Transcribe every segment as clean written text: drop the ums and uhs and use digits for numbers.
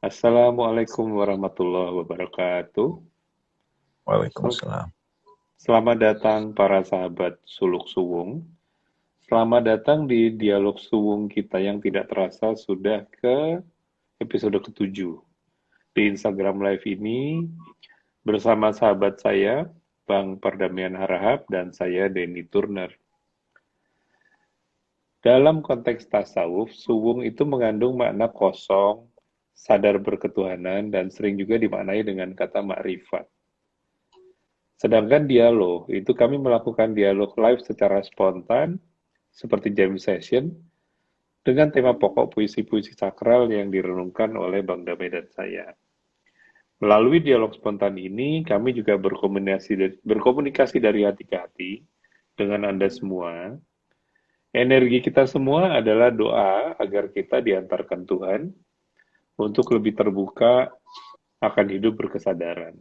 Assalamualaikum warahmatullahi wabarakatuh. Sel- Waalaikumsalam. Selamat datang para sahabat Suluk Suwung. Selamat datang di dialog Suwung kita yang tidak terasa sudah ke episode ke-7. Di Instagram Live ini bersama sahabat saya, Bang Perdamaian Harahap, dan saya, Denny Turner. Dalam konteks tasawuf, suwung itu mengandung makna kosong, sadar berketuhanan, dan sering juga dimaknai dengan kata makrifat. Sedangkan dialog, itu kami melakukan dialog live secara spontan, seperti jam session, dengan tema pokok puisi-puisi sakral yang direnungkan oleh Bang Damai dan saya. Melalui dialog spontan ini, kami juga berkomunikasi dari hati ke hati dengan Anda semua. Energi kita semua adalah doa agar kita diantarkan Tuhan untuk lebih terbuka akan hidup berkesadaran.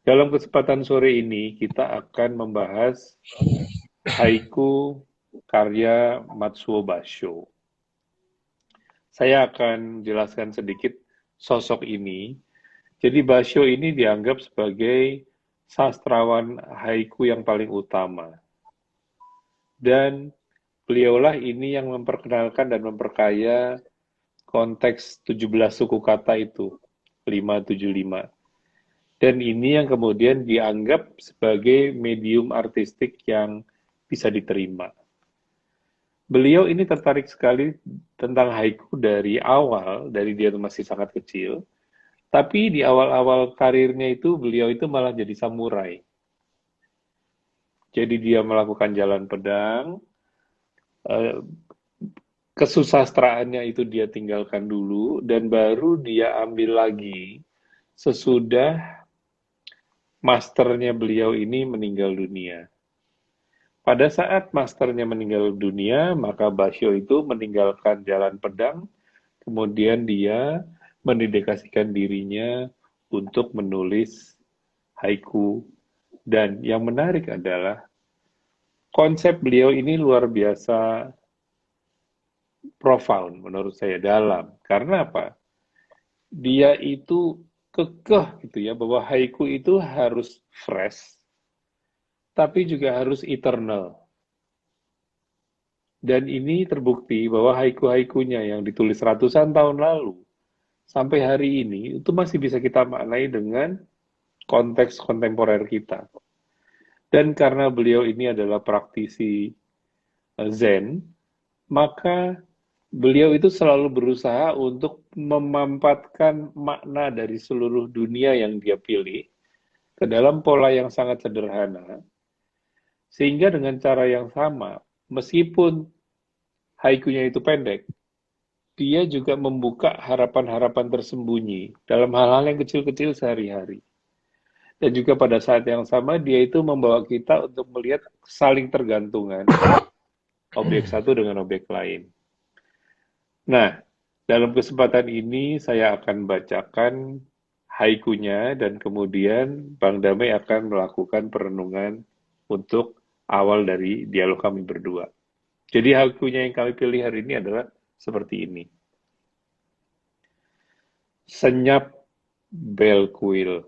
Dalam kesempatan sore ini, kita akan membahas haiku karya Matsuo Basho. Saya akan jelaskan sedikit sosok ini. Jadi Basho ini dianggap sebagai sastrawan haiku yang paling utama. Dan beliaulah ini yang memperkenalkan dan memperkaya konteks 17 suku kata itu, 575. Dan ini yang kemudian dianggap sebagai medium artistik yang bisa diterima. Beliau ini tertarik sekali tentang haiku dari awal, dari dia masih sangat kecil. Tapi di awal-awal karirnya itu beliau itu malah jadi samurai. Jadi dia melakukan jalan pedang, eh, kesusastraannya itu dia tinggalkan dulu dan baru dia ambil lagi sesudah masternya beliau ini meninggal dunia. Pada saat masternya meninggal dunia, maka Basho itu meninggalkan jalan pedang, kemudian dia mendedikasikan dirinya untuk menulis haiku. Dan yang menarik adalah konsep beliau ini luar biasa profound menurut saya, dalam. Karena apa? Dia itu kekeh gitu ya, bahwa haiku itu harus fresh, tapi juga harus eternal. Dan ini terbukti bahwa haiku-haikunya yang ditulis ratusan tahun lalu sampai hari ini itu masih bisa kita maknai dengan konteks kontemporer kita. Dan karena beliau ini adalah praktisi Zen, maka beliau itu selalu berusaha untuk memampatkan makna dari seluruh dunia yang dia pilih ke dalam pola yang sangat sederhana, sehingga dengan cara yang sama, meskipun haikunya itu pendek, dia juga membuka harapan-harapan tersembunyi dalam hal-hal yang kecil-kecil sehari-hari. Dan juga pada saat yang sama, dia itu membawa kita untuk melihat saling tergantungan objek satu dengan objek lain. Nah, dalam kesempatan ini saya akan bacakan haikunya dan kemudian Bang Damai akan melakukan perenungan untuk awal dari dialog kami berdua. Jadi haikunya yang kami pilih hari ini adalah seperti ini. Senyap bel kuil,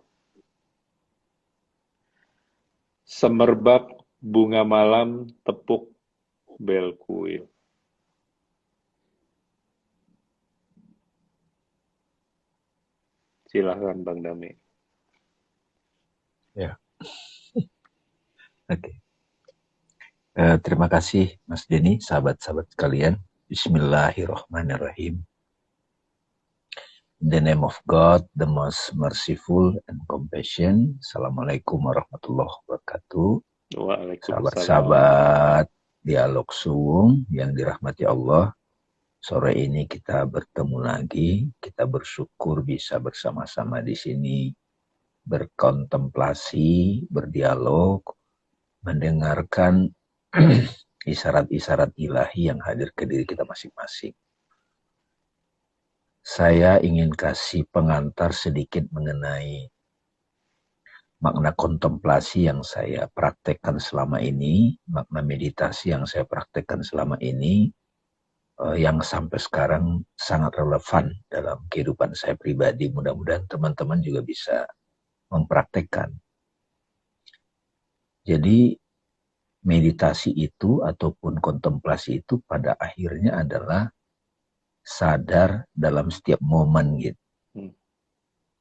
semerbak bunga malam tepuk bel kuil. Silahkan Bang Damai. Ya, oke. Terima kasih Mas Denny, sahabat-sahabat sekalian. Bismillahirrahmanirrahim. In the name of God, the most merciful and compassion. Assalamualaikum warahmatullahi wabarakatuh. Waalaikumsalam. Sahabat-sahabat dialog suwung yang dirahmati Allah. Sore ini kita bertemu lagi. Kita bersyukur bisa bersama-sama di sini berkontemplasi, berdialog, mendengarkan isyarat-isyarat ilahi yang hadir ke diri kita masing-masing. Saya ingin kasih pengantar sedikit mengenai makna kontemplasi yang saya praktekkan selama ini, makna meditasi yang saya praktekkan selama ini, yang sampai sekarang sangat relevan dalam kehidupan saya pribadi. Mudah-mudahan teman-teman juga bisa mempraktekkan. Jadi meditasi itu ataupun kontemplasi itu pada akhirnya adalah sadar dalam setiap momen gitu.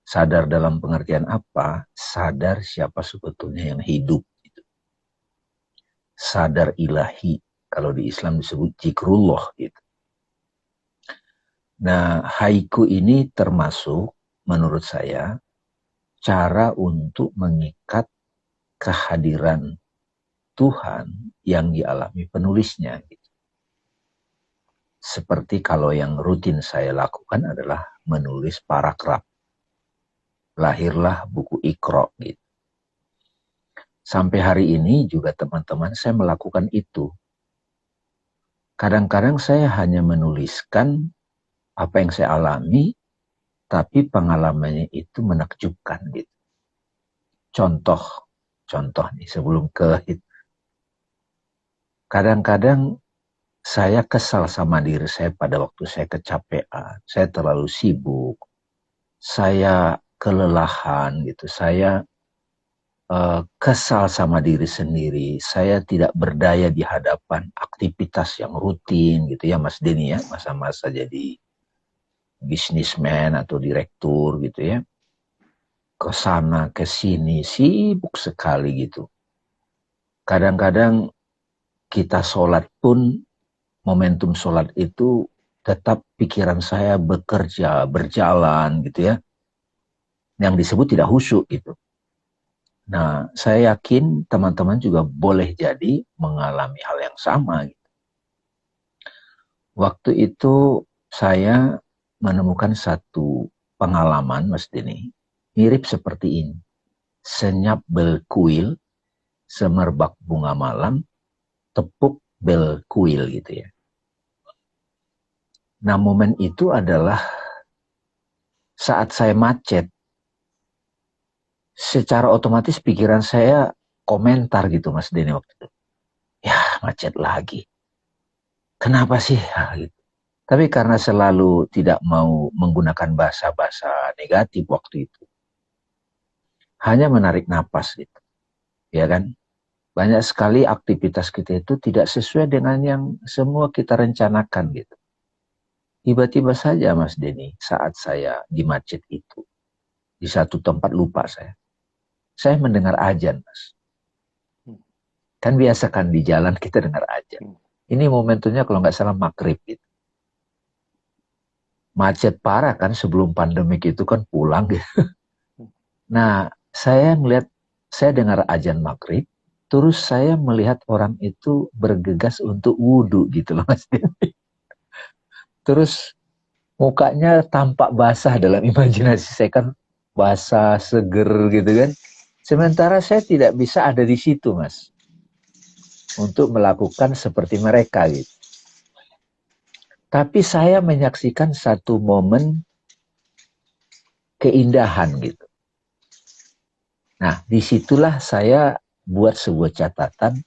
Sadar dalam pengertian apa? Sadar siapa sebetulnya yang hidup. Gitu. Sadar ilahi. Kalau di Islam disebut zikrullah gitu. Nah, haiku ini termasuk menurut saya cara untuk mengikat kehadiran Tuhan yang dialami penulisnya. Gitu. Seperti kalau yang rutin saya lakukan adalah menulis paragraf. Lahirlah buku Iqra gitu. Sampai hari ini juga teman-teman saya melakukan itu. Kadang-kadang saya hanya menuliskan apa yang saya alami, tapi pengalamannya itu menakjubkan gitu. Contoh nih sebelum ke kadang-kadang saya kesal sama diri saya pada waktu saya kecapean, saya terlalu sibuk, saya kelelahan gitu, saya kesal sama diri sendiri, saya tidak berdaya di hadapan aktivitas yang rutin gitu ya Mas Denny ya, masa-masa jadi bisnismen atau direktur gitu ya, ke sana ke sini sibuk sekali gitu. Kadang-kadang kita sholat pun momentum sholat itu tetap pikiran saya bekerja, berjalan gitu ya, yang disebut tidak khusyuk gitu. Nah, saya yakin teman-teman juga boleh jadi mengalami hal yang sama. Gitu. Waktu itu saya menemukan satu pengalaman, Mas Denny, mirip seperti ini. Senyap bel kuil, semerbak bunga malam, tepuk bel kuil gitu ya. Nah, momen itu adalah saat saya macet. Secara otomatis pikiran saya komentar gitu Mas Denny waktu itu. Ya, macet lagi. Kenapa sih? Gitu. Tapi karena selalu tidak mau menggunakan bahasa-bahasa negatif waktu itu. Hanya menarik napas gitu. Ya kan? Banyak sekali aktivitas kita itu tidak sesuai dengan yang semua kita rencanakan gitu. Tiba-tiba saja Mas Denny saat saya di masjid itu. Di satu tempat lupa saya mendengar azan Mas. Kan biasa kan di jalan kita dengar azan. Ini momentumnya kalau nggak salah maghrib gitu. Macet parah kan sebelum pandemik itu kan pulang gitu. Nah, saya dengar azan maghrib, terus saya melihat orang itu bergegas untuk wudhu gitu loh Mas Denny. Terus mukanya tampak basah dalam imajinasi saya kan basah, seger gitu kan. Sementara saya tidak bisa ada di situ Mas. Untuk melakukan seperti mereka gitu. Tapi saya menyaksikan satu momen keindahan gitu. Nah, disitulah saya buat sebuah catatan,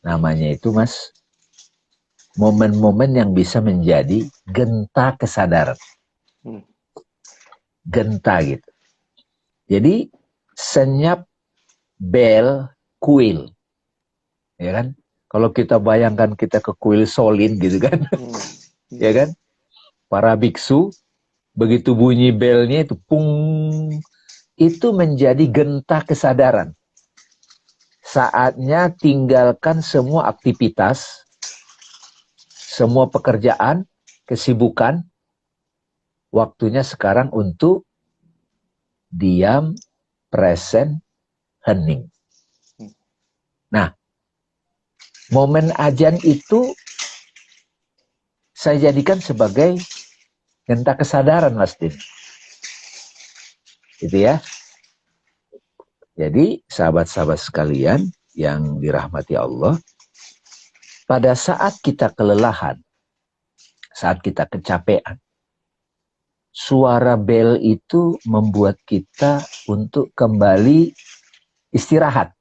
namanya itu Mas, momen-momen yang bisa menjadi genta kesadaran. Genta gitu. Jadi, senyap bel kuil. Ya kan? Kalau kita bayangkan kita ke kuil Solin gitu kan. Ya kan? Para biksu, begitu bunyi belnya itu pung, itu menjadi genta kesadaran. Saatnya tinggalkan semua aktivitas, semua pekerjaan, kesibukan, waktunya sekarang untuk diam, present, hening. Nah, momen azan itu saya jadikan sebagai genta kesadaran Mas Din. Gitu ya. Jadi sahabat-sahabat sekalian yang dirahmati Allah, pada saat kita kelelahan, saat kita kecapean, suara bel itu membuat kita untuk kembali istirahat.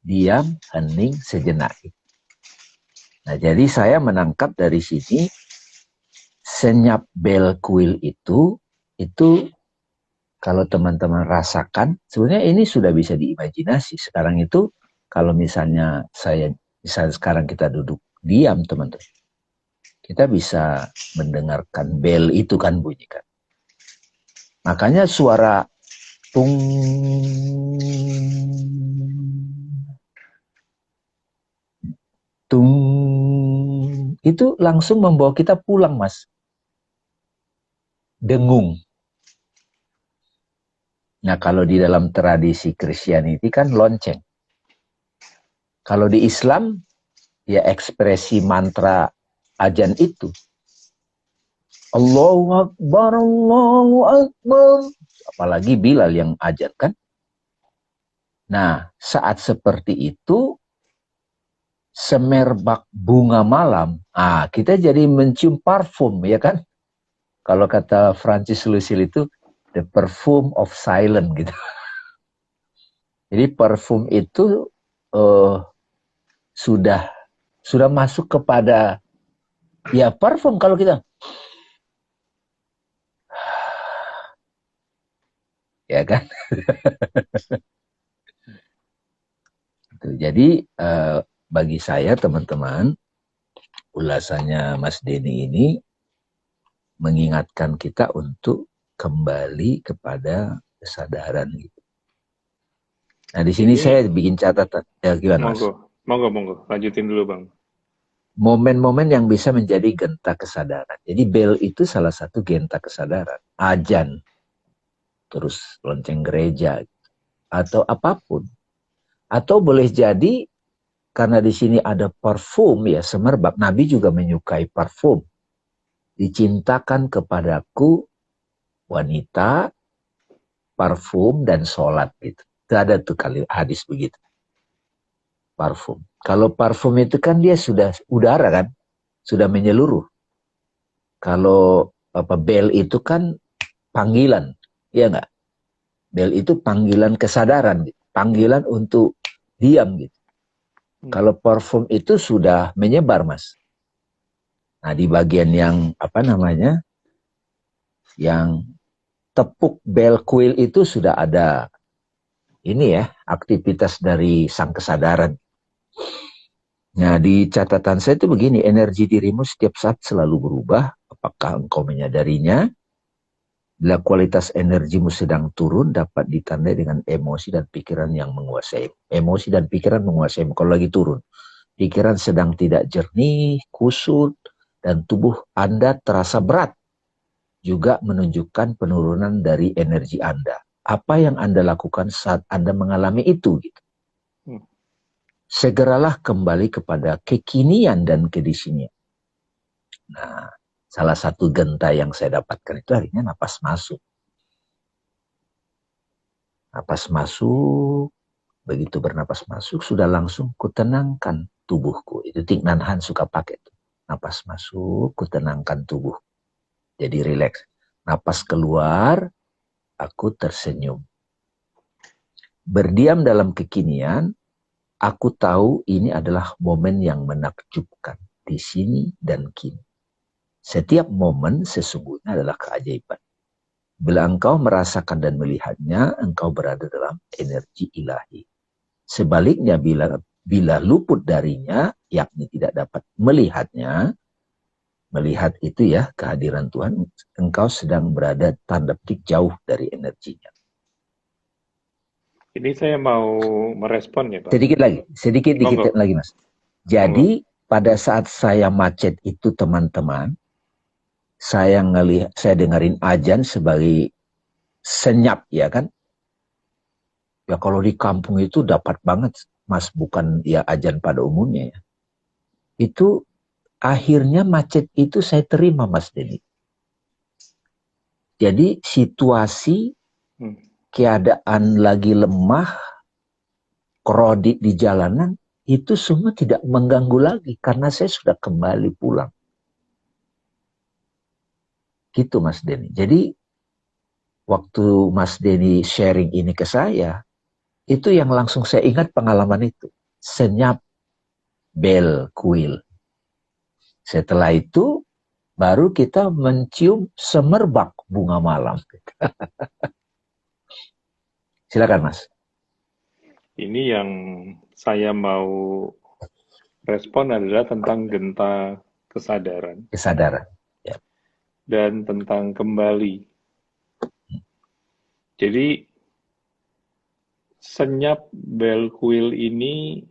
Diam, hening, sejenak. Nah, jadi saya menangkap dari sini senyap bel kuil itu kalau teman-teman rasakan, sebenarnya ini sudah bisa diimajinasi. Sekarang itu kalau misalnya sekarang kita duduk diam teman-teman, kita bisa mendengarkan bel itu kan bunyikan. Makanya suara tung tung itu langsung membawa kita pulang, Mas. Dengung. Nah, kalau di dalam tradisi Christianity kan lonceng. Kalau di Islam, ya ekspresi mantra ajan itu. Allahu Akbar, Allahu Akbar. Apalagi Bilal yang ajan kan. Nah, saat seperti itu, semerbak bunga malam, kita jadi mencium parfum, ya kan? Kalau kata Francis Lucille itu, the perfume of silence gitu. Jadi parfum itu sudah masuk kepada ya parfum kalau kita ya kan. Jadi bagi saya teman-teman, ulasannya Mas Denny ini mengingatkan kita untuk kembali kepada kesadaran gitu. Nah di sini saya bikin catatan. Ya gimana Mas? Monggo, lanjutin dulu Bang. Momen-momen yang bisa menjadi genta kesadaran. Jadi bel itu salah satu genta kesadaran. Ajan, terus lonceng gereja, atau apapun. Atau boleh jadi karena di sini ada parfum ya, semerbak. Nabi juga menyukai parfum. Dicintakan kepadaku wanita, parfum dan sholat gitu. Itu ada tuh kali hadis begitu. Parfum. Kalau parfum itu kan dia sudah udara kan, sudah menyeluruh. Kalau bel itu kan panggilan, ya nggak? Bel itu panggilan kesadaran, gitu. Panggilan untuk diam gitu. Kalau parfum itu sudah menyebar, Mas. Nah, di bagian yang yang tepuk bel kuil itu sudah ada ini ya, aktivitas dari sang kesadaran. Nah, di catatan saya itu begini, energi dirimu setiap saat selalu berubah, apakah engkau menyadarinya? Bila kualitas energimu sedang turun, dapat ditandai dengan emosi dan pikiran yang menguasai. Emosi dan pikiran menguasai kalau lagi turun. Pikiran sedang tidak jernih, kusut, dan tubuh Anda terasa berat. Juga menunjukkan penurunan dari energi Anda. Apa yang Anda lakukan saat Anda mengalami itu? Gitu. Segeralah kembali kepada kekinian dan kedisinian. Nah, salah satu genta yang saya dapatkan itu akhirnya napas masuk. Napas masuk, begitu bernapas masuk, sudah langsung kutenangkan tubuhku. Itu Thich Nhat Hanh suka pakai itu. Napas masuk, kutenangkan tubuh. Jadi rileks. Napas keluar, aku tersenyum. Berdiam dalam kekinian, aku tahu ini adalah momen yang menakjubkan di sini dan kini. Setiap momen sesungguhnya adalah keajaiban. Bila engkau merasakan dan melihatnya, engkau berada dalam energi ilahi. Sebaliknya bila luput darinya, yakni tidak dapat melihatnya, melihat itu ya kehadiran Tuhan, engkau sedang berada tanda petik jauh dari energinya. Ini saya mau merespon ya Pak. Sedikit lagi Mas. Jadi pada saat saya macet itu teman-teman, saya dengerin ajan sebagai senyap ya kan. Ya kalau di kampung itu dapat banget Mas, bukan ya ajan pada umumnya ya. Itu akhirnya macet itu saya terima Mas Denny. Jadi situasi keadaan lagi lemah, krodit di jalanan, itu semua tidak mengganggu lagi karena saya sudah kembali pulang. Gitu Mas Denny. Jadi waktu Mas Denny sharing ini ke saya, itu yang langsung saya ingat pengalaman itu. Senyap bel kuil. Setelah itu baru kita mencium semerbak bunga malam. Silakan Mas. Ini yang saya mau respon adalah tentang genta kesadaran Kesadaran. Ya. dan tentang kembali. Jadi senyap bel kuil ini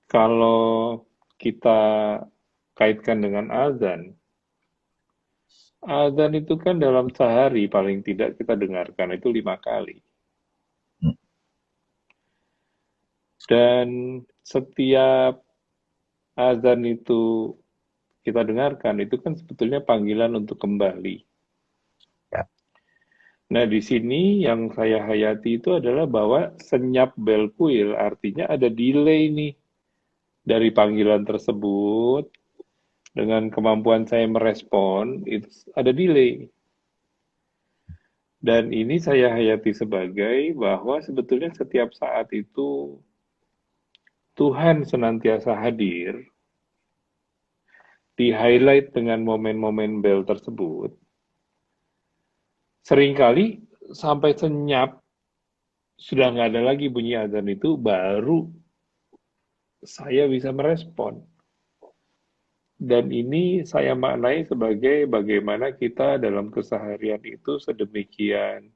kalau kita kaitkan dengan azan, azan itu kan dalam sehari paling tidak kita dengarkan itu 5 kali. Hmm. Dan setiap azan itu kita dengarkan, itu kan sebetulnya panggilan untuk kembali. Ya. Nah, di sini yang saya hayati itu adalah bahwa senyap bel kuil artinya ada delay nih dari panggilan tersebut dengan kemampuan saya merespon, itu ada delay. Dan ini saya hayati sebagai bahwa sebetulnya setiap saat itu Tuhan senantiasa hadir, di-highlight dengan momen-momen bel tersebut. Seringkali sampai senyap, sudah nggak ada lagi bunyi azan itu, baru saya bisa merespon. Dan ini saya maknai sebagai bagaimana kita dalam keseharian itu sedemikian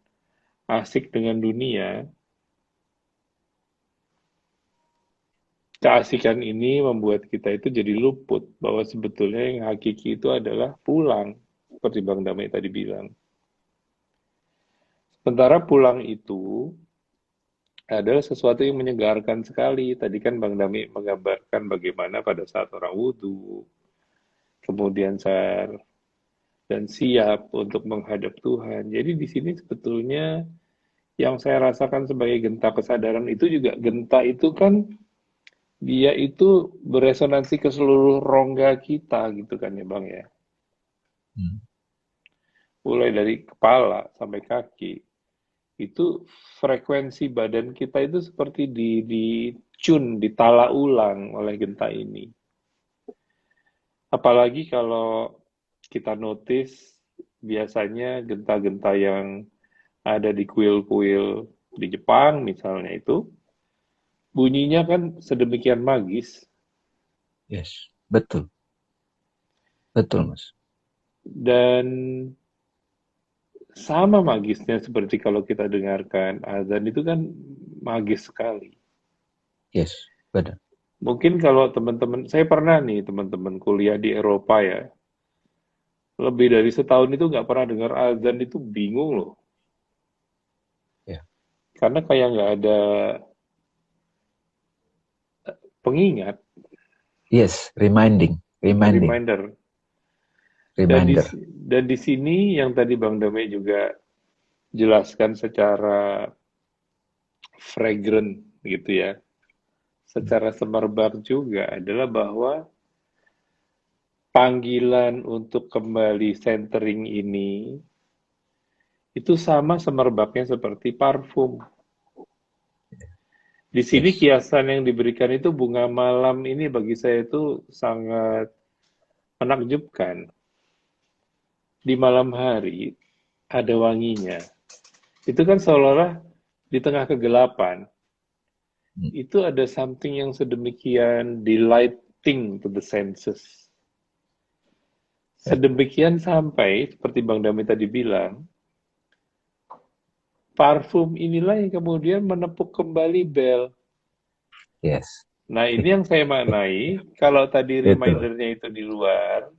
asik dengan dunia. Keasikan ini membuat kita itu jadi luput bahwa sebetulnya yang hakiki itu adalah pulang, seperti Bang Damai tadi bilang. Sementara pulang itu adalah sesuatu yang menyegarkan sekali. Tadi kan Bang Dami menggambarkan bagaimana pada saat orang wudhu, kemudian sadar dan siap untuk menghadap Tuhan. Jadi di sini sebetulnya yang saya rasakan sebagai genta kesadaran itu juga genta itu kan dia itu beresonansi ke seluruh rongga kita gitu kan ya Bang ya. Hmm. Mulai dari kepala sampai kaki. Itu frekuensi badan kita itu seperti tune, ditala ulang oleh genta ini. Apalagi kalau kita notice biasanya genta-genta yang ada di kuil-kuil di Jepang misalnya itu bunyinya kan sedemikian magis Yes, betul, betul Mas. dan sama magisnya seperti kalau kita dengarkan azan itu kan magis sekali. Yes, benar. Mungkin kalau teman-teman, saya pernah nih teman-teman kuliah di Eropa ya, lebih dari setahun itu nggak pernah dengar azan itu bingung loh. Ya. Karena kayak nggak ada pengingat, Yes, reminding, reminder. Dan di, reminder. dan di sini yang tadi Bang Damai juga jelaskan secara fragrant gitu ya, secara semerbak juga adalah bahwa panggilan untuk kembali centering ini itu sama semerbaknya seperti parfum. Di sini Yes, kiasan yang diberikan itu bunga malam ini bagi saya itu sangat menakjubkan. Di malam hari ada wanginya. Itu kan seolah-olah di tengah kegelapan, itu ada something yang sedemikian delighting to the senses. Sedemikian sampai, seperti Bang Dami tadi bilang, parfum inilah yang kemudian menepuk kembali bel. yes, Nah, ini yang saya maknai, kalau tadi betul. remindernya itu di luar,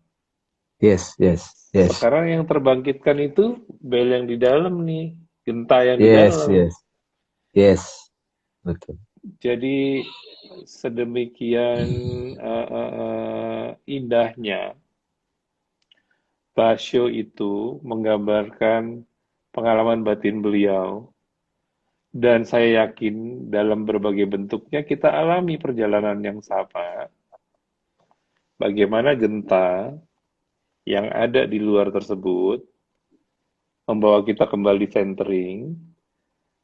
Yes, yes, yes, sekarang yang terbangkitkan itu bel yang di dalam nih, genta yang di yes, dalam. yes, yes, betul. Jadi sedemikian indahnya Basho itu menggambarkan pengalaman batin beliau. Dan saya yakin dalam berbagai bentuknya kita alami perjalanan yang sama. Bagaimana genta yang ada di luar tersebut membawa kita kembali centering.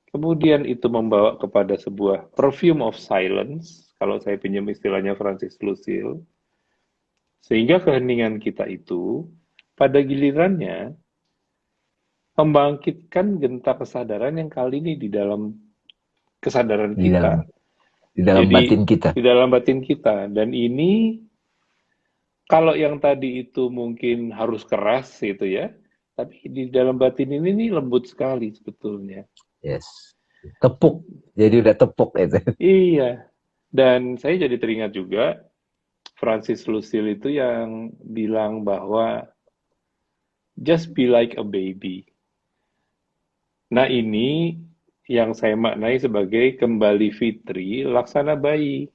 Kemudian itu membawa kepada sebuah perfume of silence, kalau saya pinjam istilahnya Francis Lucille, Sehingga keheningan kita itu pada gilirannya membangkitkan genta kesadaran yang kali ini di dalam kesadaran di dalam kita. di dalam Jadi batin kita. di dalam batin kita. Dan ini kalau yang tadi itu mungkin harus keras gitu ya, tapi di dalam batin ini nih lembut sekali sebetulnya. Yes. Tepuk. Jadi udah tepuk itu. Iya. Dan saya jadi teringat juga Francis Lucille itu yang bilang bahwa just be like a baby. Nah ini yang saya maknai sebagai kembali fitri laksana bayi.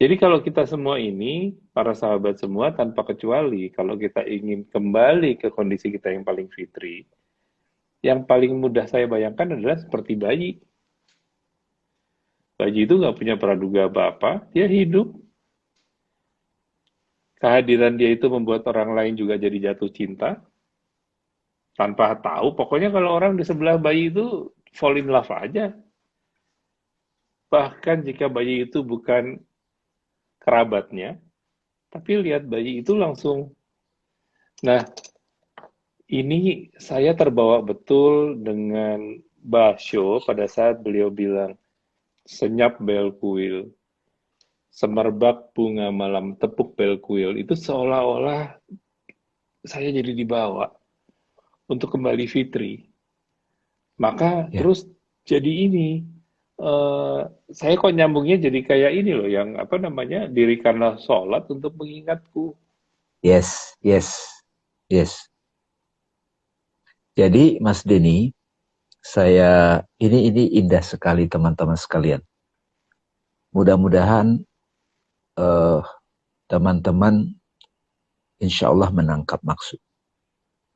Jadi kalau kita semua ini, para sahabat semua tanpa kecuali, kalau kita ingin kembali ke kondisi kita yang paling fitri, yang paling mudah saya bayangkan adalah seperti bayi. Bayi itu nggak punya praduga apa-apa, dia hidup. Kehadiran dia itu membuat orang lain juga jadi jatuh cinta, tanpa tahu. Pokoknya kalau orang di sebelah bayi itu fall in love aja. Bahkan jika bayi itu bukan kerabatnya, tapi lihat bayi itu langsung. Nah, ini saya terbawa betul dengan Basho pada saat beliau bilang, senyap bel kuil, semerbak bunga malam tepuk bel kuil. Itu seolah-olah saya jadi dibawa untuk kembali fitri. Maka Ya. terus jadi ini, saya kok nyambungnya jadi kayak ini loh, yang apa namanya, dirikanlah sholat untuk mengingatku. Yes, yes, yes. Jadi Mas Denny, ini indah sekali teman-teman sekalian. Mudah-mudahan eh, teman-teman insya Allah menangkap maksud.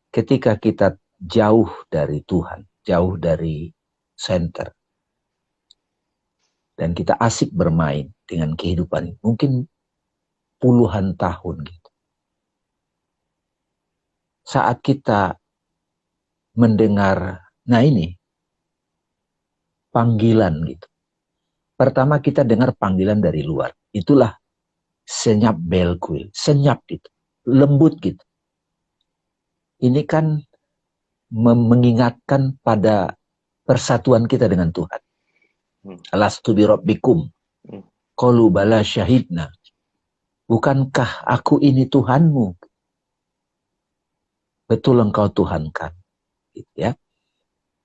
Ketika kita jauh dari Tuhan, jauh dari center, dan kita asik bermain dengan kehidupan, mungkin puluhan tahun gitu. Saat kita mendengar, nah ini, panggilan gitu. Pertama kita dengar panggilan dari luar. Itulah senyap bel kuil, senyap gitu, lembut gitu. Ini kan mengingatkan pada persatuan kita dengan Tuhan. Alastu bi rabbikum. Qalu bala syahidna. Bukankah aku ini Tuhanmu? Betul engkau Tuhan kan? Gitu ya.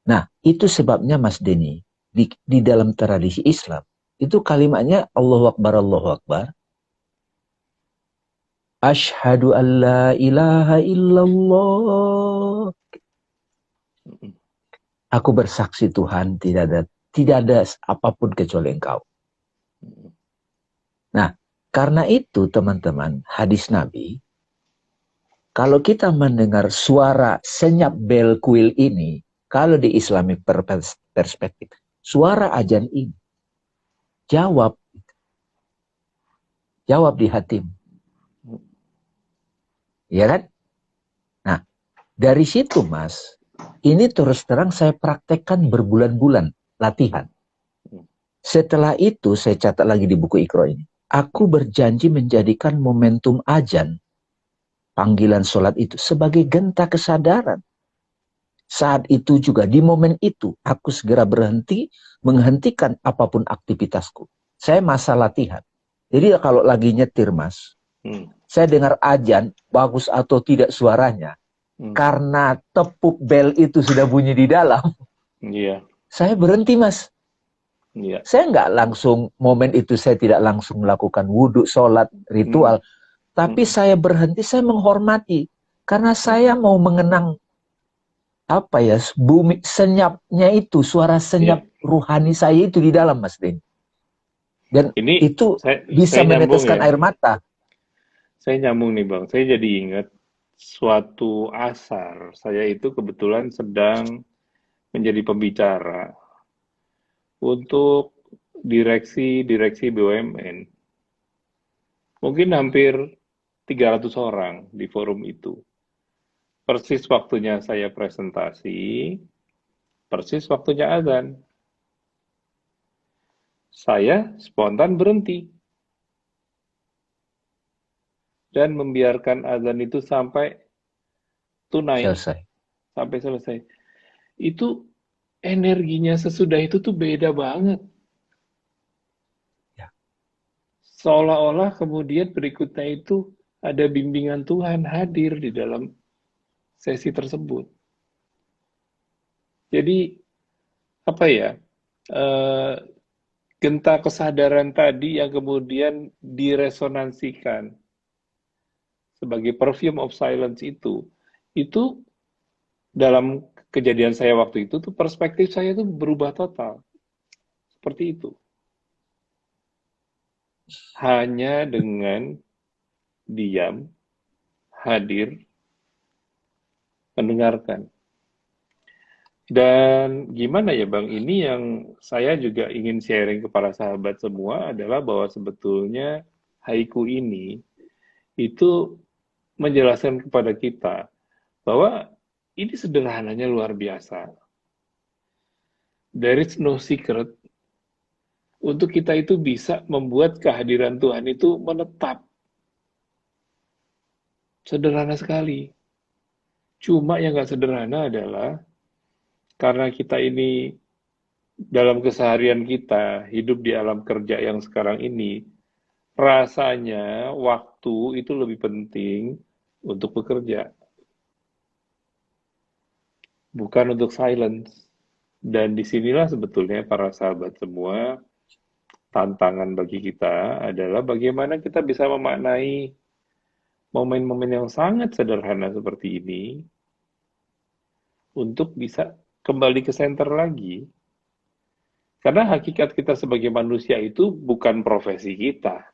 Nah, itu sebabnya Mas Denny, di dalam tradisi Islam, itu kalimatnya Allahu Akbar, Allahu Akbar. Ashhadu an la ilaha illallah. Aku bersaksi Tuhan tidak ada apapun kecuali Engkau. Nah, karena itu teman-teman, hadis Nabi, kalau kita mendengar suara senyap bel kuil ini, kalau di Islamic perspektif, suara ajan ini, jawab di hatimu. Ya kan? Nah, dari situ Mas, ini terus terang saya praktekkan berbulan-bulan latihan. Setelah itu saya catat lagi di buku Iqra ini. Aku berjanji menjadikan momentum ajan, panggilan sholat itu sebagai genta kesadaran. Saat itu juga di momen itu aku segera berhenti, menghentikan apapun aktivitasku. Saya masa latihan. Jadi kalau lagi nyetir Mas, saya dengar ajan, bagus atau tidak suaranya, karena tepuk bel itu sudah bunyi di dalam, saya berhenti Mas. Saya nggak langsung, momen itu saya tidak langsung melakukan wudhu, sholat, ritual. Tapi saya berhenti, saya menghormati. Karena saya mau mengenang apa ya, bumi senyapnya itu, suara senyap rohani saya itu di dalam Mas Den. Dan ini itu bisa meneteskan air mata. Saya nyambung nih Bang, saya jadi ingat suatu asar, saya itu kebetulan sedang menjadi pembicara untuk direksi BUMN. Mungkin hampir 300 orang di forum itu. Persis waktunya saya presentasi, persis waktunya azan. Saya spontan berhenti. dan membiarkan azan itu sampai tunai, Selesai. sampai selesai. Itu energinya sesudah itu tuh beda banget. Ya. Seolah-olah kemudian berikutnya itu ada bimbingan Tuhan hadir di dalam sesi tersebut. Jadi apa ya? eh, Genta kesadaran tadi yang kemudian diresonansikan sebagai perfume of silence itu dalam kejadian saya waktu itu tuh perspektif saya tuh berubah total. Seperti itu. Hanya dengan diam, hadir, mendengarkan. Dan gimana ya Bang, ini yang saya juga ingin sharing kepada sahabat semua adalah bahwa sebetulnya haiku ini itu menjelaskan kepada kita bahwa ini sederhananya luar biasa. There is no secret untuk kita itu bisa membuat kehadiran Tuhan itu menetap. Sederhana sekali. Cuma yang gak sederhana adalah karena kita ini dalam keseharian kita hidup di alam kerja yang sekarang ini, rasanya waktu itu lebih penting untuk bekerja, bukan untuk silence. Dan disinilah sebetulnya para sahabat semua, tantangan bagi kita adalah bagaimana kita bisa memaknai momen-momen yang sangat sederhana seperti ini untuk bisa kembali ke center lagi. Karena hakikat kita sebagai manusia itu bukan profesi kita,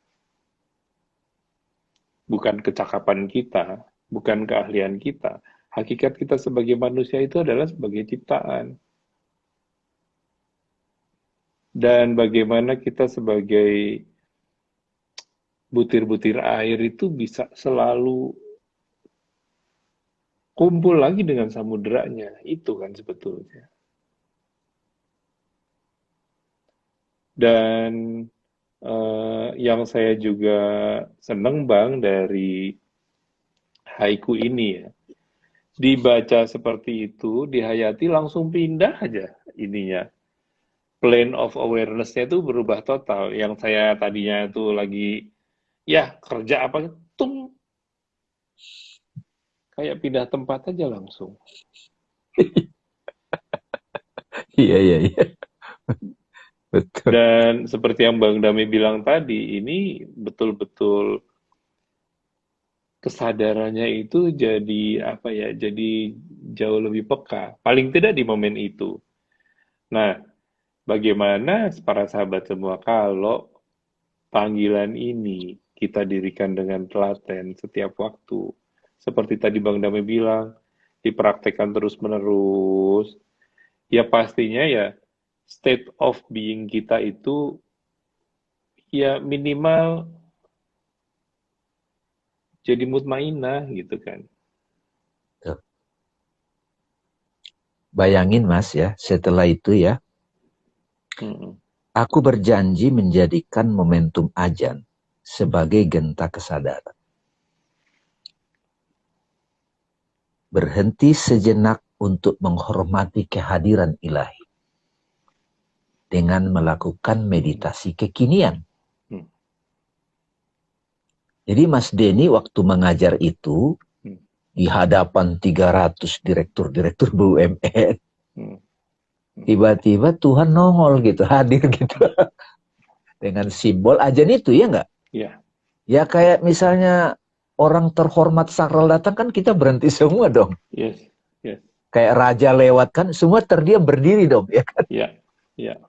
bukan kecakapan kita, bukan keahlian kita. Hakikat kita sebagai manusia itu adalah sebagai ciptaan. Dan bagaimana kita sebagai butir-butir air itu bisa selalu kumpul lagi dengan samuderanya. Itu kan sebetulnya. Dan yang saya juga seneng Bang dari haiku ini ya. Dibaca seperti itu, dihayati langsung pindah aja ininya. Plane of awareness-nya itu berubah total. Yang saya tadinya itu lagi, ya kerja apa, tung, kayak pindah tempat aja langsung. Iya, iya, iya. Betul. Dan seperti yang Bang Dami bilang tadi, ini betul-betul kesadarannya itu jadi apa ya, jadi jauh lebih peka. Paling tidak di momen itu. Nah, bagaimana para sahabat semua kalau panggilan ini kita dirikan dengan telaten setiap waktu. Seperti tadi Bang Dame bilang, dipraktekkan terus-menerus. Ya pastinya ya state of being kita itu ya minimal jadi mutmainah gitu kan. Bayangin Mas ya, setelah itu ya, aku berjanji menjadikan momentum ajan sebagai genta kesadaran. Berhenti sejenak untuk menghormati kehadiran ilahi dengan melakukan meditasi kekinian. Jadi Mas Denny waktu mengajar itu di hadapan 300 direktur-direktur BUMN, tiba-tiba Tuhan nongol gitu, hadir gitu. Dengan simbol ajan itu, ya nggak? Iya. Ya kayak misalnya orang terhormat sakral datang kan kita berhenti semua dong. Yes, yes. Kayak raja lewat kan semua terdiam berdiri dong, ya kan? Iya, iya,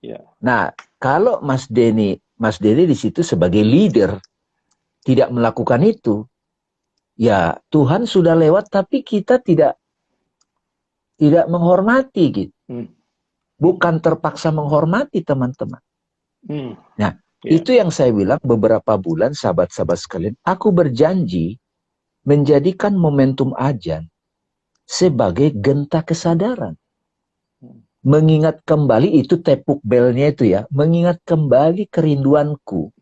iya. Nah, kalau Mas Denny di situ sebagai leader tidak melakukan itu, ya Tuhan sudah lewat tapi kita tidak menghormati gitu. Bukan terpaksa menghormati teman-teman. Nah, itu yang saya bilang beberapa bulan sahabat-sahabat sekalian, aku berjanji menjadikan momentum ajan sebagai genta kesadaran. Mengingat kembali itu tepuk belnya itu ya, mengingat kembali kerinduanku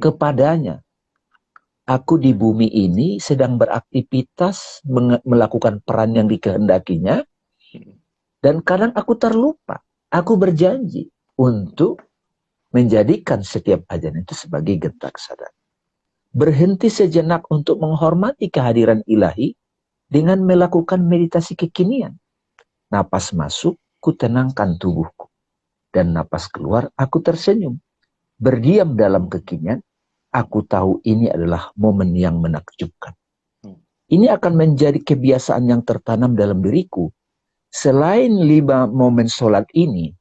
kepadanya. Aku di bumi ini sedang beraktivitas melakukan peran yang dikehendakinya, dan kadang aku terlupa. Aku berjanji untuk menjadikan setiap ajan itu sebagai gentak sadar. Berhenti sejenak untuk menghormati kehadiran ilahi dengan melakukan meditasi kekinian. Napas masuk, ku tenangkan tubuhku. Dan napas keluar, aku tersenyum. Berdiam dalam kekinian, aku tahu ini adalah momen yang menakjubkan. Ini akan menjadi kebiasaan yang tertanam dalam diriku. Selain 5 momen sholat ini,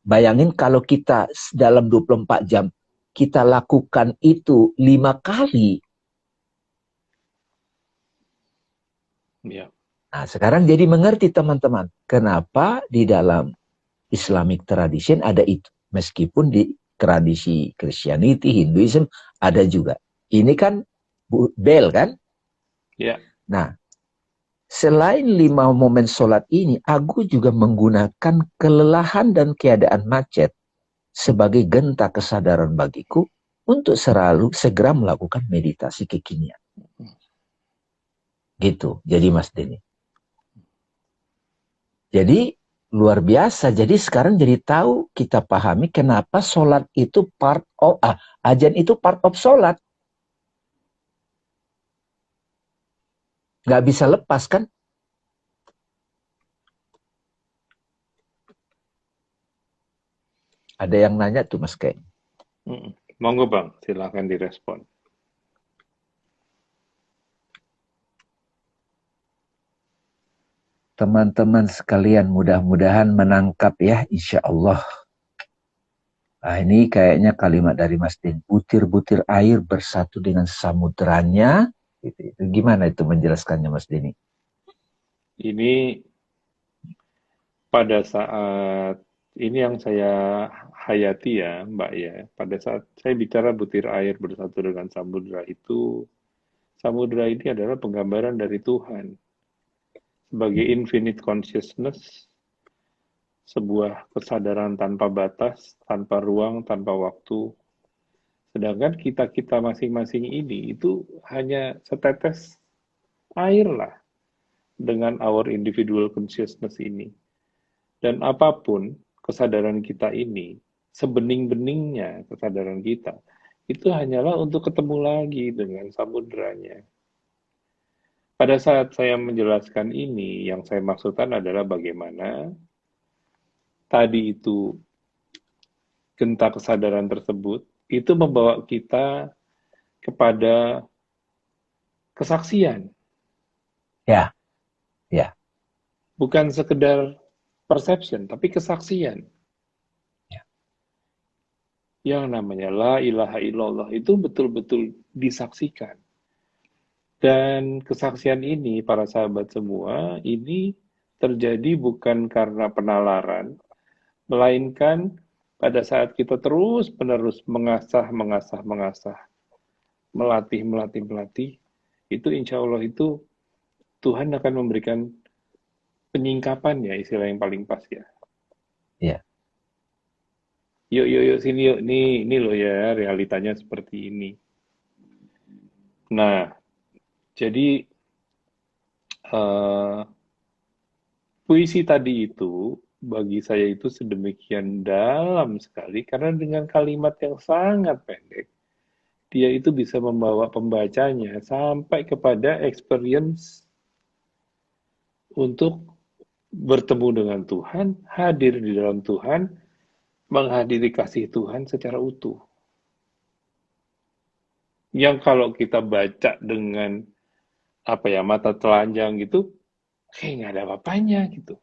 bayangin kalau kita dalam 24 jam, kita lakukan itu 5 kali. Ya. Nah, sekarang jadi mengerti teman-teman, kenapa di dalam Islamic tradition ada itu. Meskipun di tradisi Christianity, Hinduism ada juga. Ini kan bel kan? Ya. Nah, selain 5 momen sholat ini, aku juga menggunakan kelelahan dan keadaan macet sebagai genta kesadaran bagiku untuk selalu segera melakukan meditasi kekinian. Gitu, jadi Mas Denny. Jadi luar biasa. Jadi sekarang jadi tahu, kita pahami kenapa sholat itu ajan itu part of sholat. Nggak bisa lepas kan? Ada yang nanya tuh Mas Kay. Monggo Bang, silakan direspon. Teman-teman sekalian mudah-mudahan menangkap ya, insya Allah. Nah, ini kayaknya kalimat dari Mas Din. Butir-butir air bersatu dengan samudranya. Gitu. Gimana itu menjelaskannya Mas Dini? Ini pada saat ini yang saya hayati ya Mbak ya. Pada saat saya bicara butir air bersatu dengan samudra itu, samudra ini adalah penggambaran dari Tuhan. Sebagai infinite consciousness, sebuah kesadaran tanpa batas, tanpa ruang, tanpa waktu. Sedangkan kita-kita masing-masing ini itu hanya setetes air lah dengan our individual consciousness ini. Dan apapun kesadaran kita ini, sebening-beningnya kesadaran kita, itu hanyalah untuk ketemu lagi dengan samudranya. Pada saat saya menjelaskan ini, yang saya maksudkan adalah bagaimana tadi itu genta kesadaran tersebut itu membawa kita kepada kesaksian. Ya, ya. Bukan sekedar perception, tapi kesaksian. Ya. Yang namanya la ilaha illallah itu betul-betul disaksikan. Dan kesaksian ini, para sahabat semua, ini terjadi bukan karena penalaran, melainkan pada saat kita terus-menerus mengasah, melatih, itu insya Allah itu Tuhan akan memberikan penyingkapan ya, istilah yang paling pas ya. Ya. Yuk, sini yuk, ini loh ya, realitanya seperti ini. Nah, jadi puisi tadi itu bagi saya itu sedemikian dalam sekali karena dengan kalimat yang sangat pendek dia itu bisa membawa pembacanya sampai kepada experience untuk bertemu dengan Tuhan, hadir di dalam Tuhan, menghadiri kasih Tuhan secara utuh. Yang kalau kita baca dengan mata telanjang gitu, kayak nggak ada apa-apanya gitu.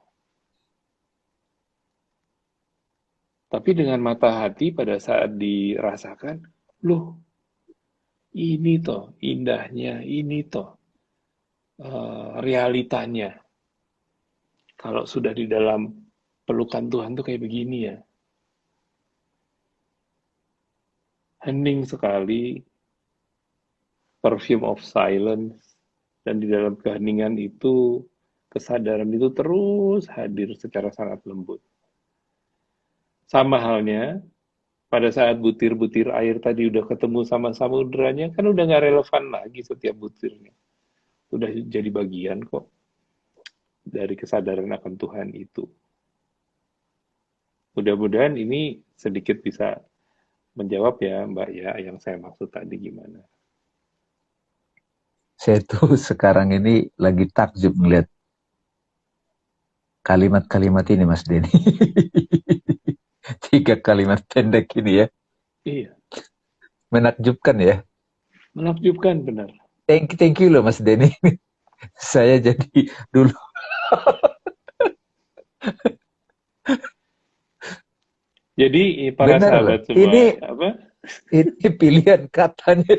Tapi dengan mata hati pada saat dirasakan, loh ini toh indahnya, ini toh realitanya. Kalau sudah di dalam pelukan Tuhan tuh kayak begini ya. Hening sekali, perfume of silence, dan di dalam keheningan itu, kesadaran itu terus hadir secara sangat lembut. Sama halnya Pada saat butir-butir air tadi udah ketemu sama samudranya, kan udah nggak relevan lagi setiap butirnya. Udah jadi bagian kok dari kesadaran akan Tuhan itu. Mudah-mudahan ini sedikit bisa menjawab ya Mbak ya yang saya maksud tadi gimana. Saya tuh sekarang ini lagi takjub melihat kalimat-kalimat ini Mas Denny. Tiga kalimat pendek ini ya. Iya, Menakjubkan ya. menakjubkan benar. Thank you loh Mas Denny. Saya jadi dulu Jadi para benar loh. sahabat semua, apa? Ini pilihan katanya.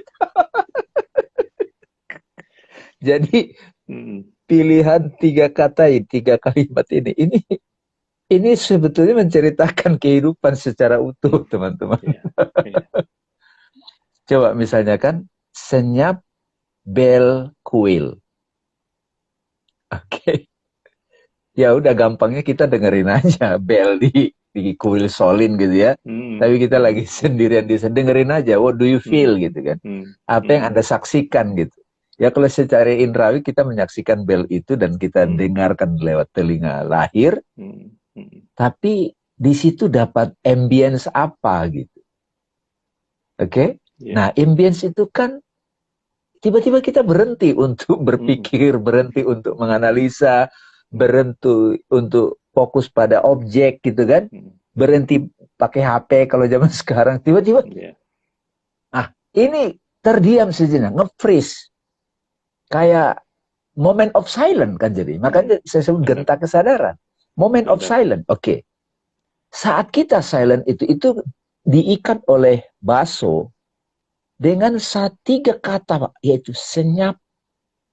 Jadi Hmm, pilihan tiga kata ini, tiga kalimat ini. Ini sebetulnya menceritakan kehidupan secara utuh, teman-teman. iya, iya. Coba misalnya kan senyap bel kuil. Oke. Okay. Ya udah gampangnya kita dengerin aja bel di kuil solin gitu ya. Hmm, Tapi kita lagi hmm, sendirian di sana dengerin aja. What do you hmm, feel gitu kan? hmm, Apa yang hmm, Anda saksikan gitu. Ya kalau secara indrawi kita menyaksikan bel itu dan kita hmm, dengarkan lewat telinga lahir. hmm, hmm. Tapi di situ dapat ambience apa gitu. Oke? Okay? Iya. Nah, ambience itu kan tiba-tiba kita berhenti untuk Hmm, berpikir, berhenti untuk menganalisa, berhenti untuk fokus pada objek gitu kan. hmm, Berhenti pakai HP kalau zaman sekarang. Tiba-tiba, iya. ah ini terdiam sejenak, nge-freeze. Kayak moment of silence kan jadi. Hmm, Makanya saya sebut benar, genta kesadaran. Moment of benar. silence. Oke. Okay. Saat kita silent itu diikat oleh baso dengan tiga kata Pak, yaitu senyap,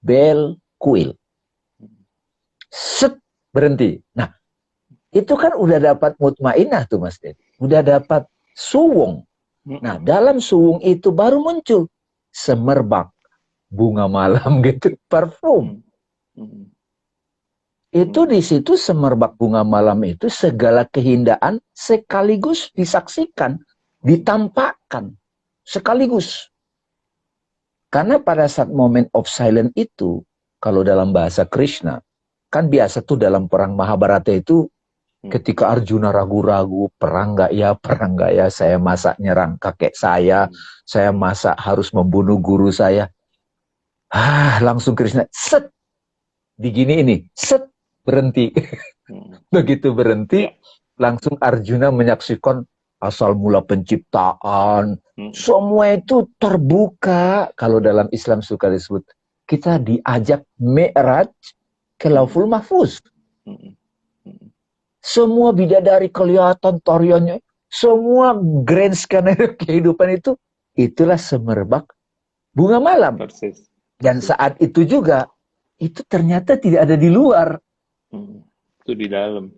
bel, kuil. Set, berhenti. Nah, itu kan udah dapat mutmainah tuh Mas Den. Udah dapat suwung. Nah, Hmm, dalam suwung itu baru muncul semerbak bunga malam gitu, parfum. hmm, hmm, Itu hmm. di situ semerbak bunga malam itu segala keindahan sekaligus disaksikan, ditampakkan sekaligus. Karena pada saat moment of silence itu, kalau dalam bahasa Krishna, kan biasa tuh dalam perang Mahabharata itu Hmm. ketika Arjuna ragu-ragu, perang nggak ya, saya masa nyerang kakek Hmm. saya Hmm. masa harus membunuh guru saya. Langsung Krishna, set, digini ini, set, berhenti. Hmm. Begitu berhenti, Ya. langsung Arjuna menyaksikan asal mula penciptaan. Hmm. Semua itu terbuka. Kalau dalam Islam suka disebut, kita diajak mi'raj ke Hmm. Lauful Mahfuz. Hmm. Hmm. Semua bidadari kelihatan tariannya. Semua grand skenario kehidupan itu, itulah semerbak bunga malam. Persis. Dan Persis. saat itu juga, itu ternyata tidak ada di luar. Hmm. Itu di dalam.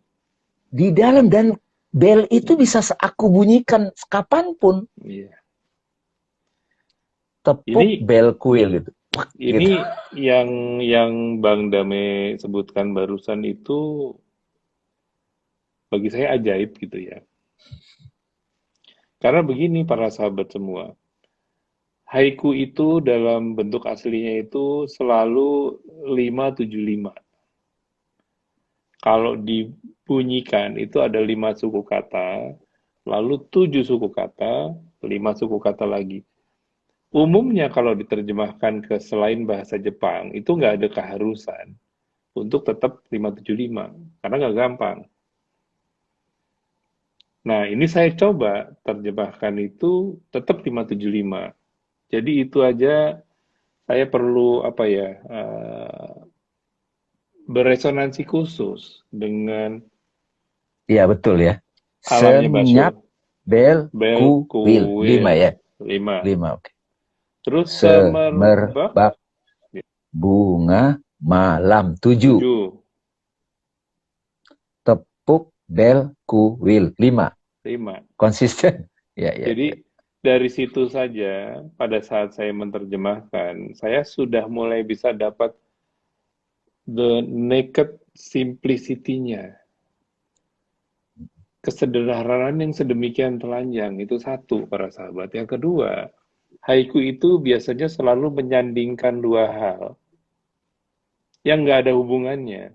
Di dalam, dan bel itu bisa aku bunyikan kapanpun. Iya. Tepuk Ini bel kuil gitu. Gitu. ini yang Bang Dame sebutkan barusan itu bagi saya ajaib gitu ya. Karena begini para sahabat semua. Haiku itu dalam bentuk aslinya itu selalu 575. Kalau dibunyikan itu ada 5 suku kata, lalu 7 suku kata, 5 suku kata lagi. Umumnya kalau diterjemahkan ke selain bahasa Jepang, itu nggak ada keharusan untuk tetap 575, karena nggak gampang. Nah, ini saya coba terjemahkan itu tetap 575. Jadi itu aja saya perlu apa ya, beresonansi khusus dengan Iya betul ya. alamnya Senyap Basho. bel Bel, kuil. kuil, 5 ya. 5. 5 oke. Terus semerbak, Semerbak bunga malam. 7. 7. Tepuk bel kuil. 5. 5. Konsisten. Ya, ya, Jadi ya. dari situ saja pada saat saya menerjemahkan, saya sudah mulai bisa dapat the naked simplicity-nya. Kesederhanaan yang sedemikian telanjang itu satu, para sahabat. Yang kedua, haiku itu biasanya selalu menyandingkan dua hal yang nggak ada hubungannya,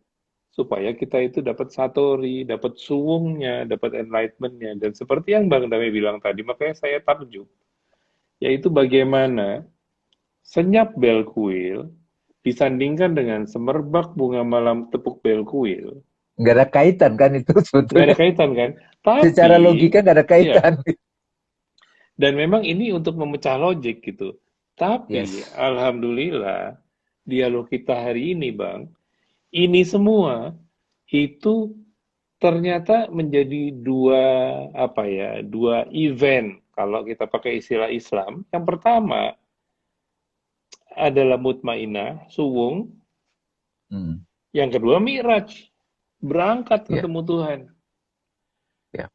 supaya kita itu dapat satori, dapat suwungnya, dapat enlightenment-nya. Dan seperti yang Bang Dami bilang tadi, makanya saya takjub, yaitu bagaimana senyap bel kuil disandingkan dengan semerbak bunga malam tepuk bel kuil. Nggak ada kaitan kan itu Nggak ada sebetulnya. kaitan kan? Secara Tapi, logika nggak ada ya, kaitan. dan memang ini untuk memecah logik gitu. Tapi, Yes. alhamdulillah, dialog kita hari ini, Bang, ini semua itu ternyata menjadi dua apa ya, dua event kalau kita pakai istilah Islam. Yang pertama adalah mutmainah, suwung. Hmm. Yang kedua mi'raj, berangkat Ya, ketemu Tuhan. ya.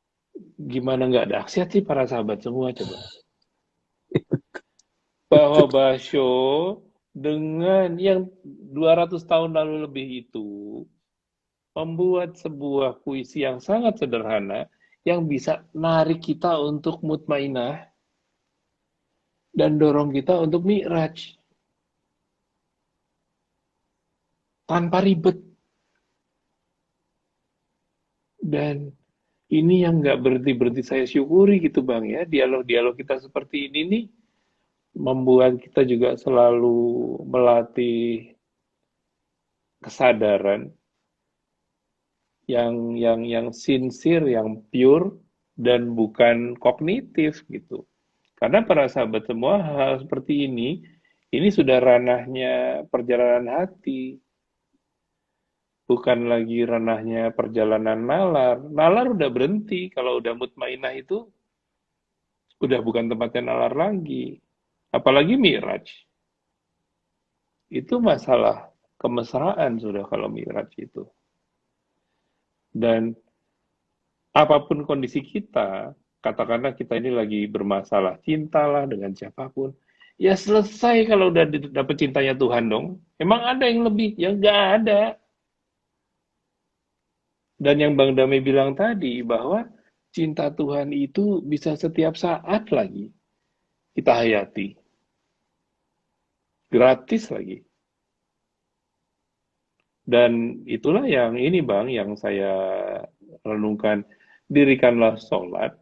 Gimana nggak dahsyat sih para sahabat semua coba? Bahwa Basho dengan yang 200 tahun lalu lebih itu membuat sebuah puisi yang sangat sederhana yang bisa narik kita untuk mutmainah dan dorong kita untuk mi'raj tanpa ribet. Dan ini yang nggak berhenti-berhenti saya syukuri gitu Bang ya, dialog-dialog kita seperti ini nih membuat kita juga selalu melatih kesadaran yang sincere, yang pure dan bukan kognitif gitu. Karena para sahabat semua hal seperti ini sudah ranahnya perjalanan hati, bukan lagi ranahnya perjalanan nalar. Nalar udah berhenti, kalau udah mutmainah itu udah bukan tempatnya nalar lagi. Apalagi mi'raj. Itu masalah kemesraan sudah kalau mi'raj itu. Dan apapun kondisi kita, katakanlah kita ini lagi bermasalah cintalah dengan siapapun, ya selesai kalau udah dapet cintanya Tuhan dong. Emang ada yang lebih? Ya nggak ada. Dan yang Bang Dame bilang tadi, bahwa cinta Tuhan itu bisa setiap saat lagi kita hayati. Gratis lagi. Dan itulah yang ini Bang, yang saya renungkan. Dirikanlah sholat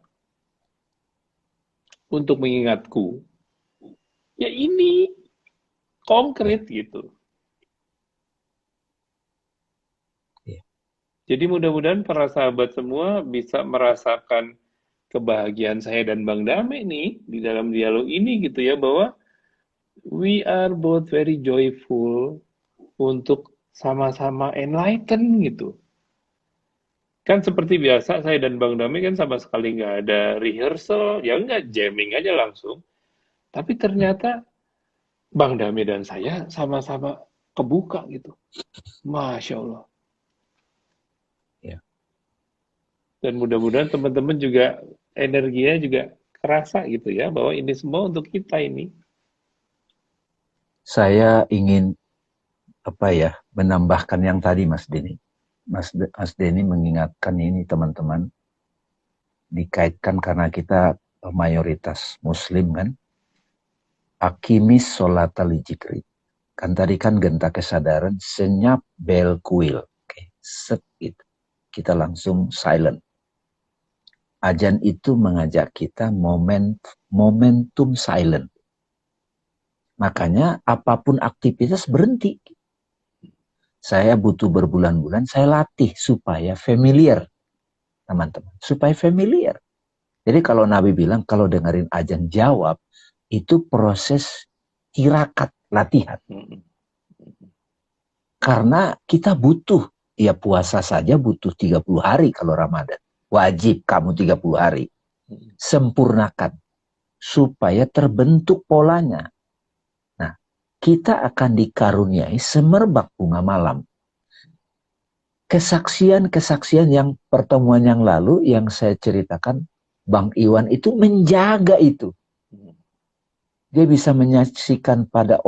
untuk mengingatku. Ya ini Ya, konkret gitu. ya. Jadi mudah-mudahan para sahabat semua bisa merasakan kebahagiaan saya dan Bang Dame nih di dalam dialog ini gitu ya, bahwa we are both very joyful untuk sama-sama enlighten gitu. Kan seperti biasa saya dan Bang Dame kan sama sekali nggak ada rehearsal, ya nggak jamming aja langsung. Tapi Hmm. ternyata Bang Dame dan saya sama-sama kebuka gitu. Masya Allah. Ya. Dan mudah-mudahan teman-teman juga energinya juga kerasa gitu ya, bahwa ini semua untuk kita ini. Saya ingin menambahkan yang tadi Mas Denny. Mas Denny mengingatkan ini teman-teman, dikaitkan karena kita mayoritas Muslim kan. Akimis sholata lijikri. Kan tadi kan genta kesadaran, senyap bel kuil. Oke, set gitu. Kita langsung silent. Ajan itu mengajak kita momentum silent. Makanya apapun aktivitas berhenti. Saya butuh berbulan-bulan, saya latih supaya familiar, teman-teman. Supaya familiar. Jadi kalau Nabi bilang, kalau dengerin ajan jawab, itu proses tirakat, latihan. Karena kita butuh, ya puasa saja butuh 30 hari kalau Ramadan. Wajib kamu 30 hari. Sempurnakan. Supaya terbentuk polanya. Nah, kita akan dikaruniai semerbak bunga malam. Kesaksian-kesaksian yang pertemuan yang lalu yang saya ceritakan, Bang Iwan itu menjaga itu. Dia bisa menyaksikan pada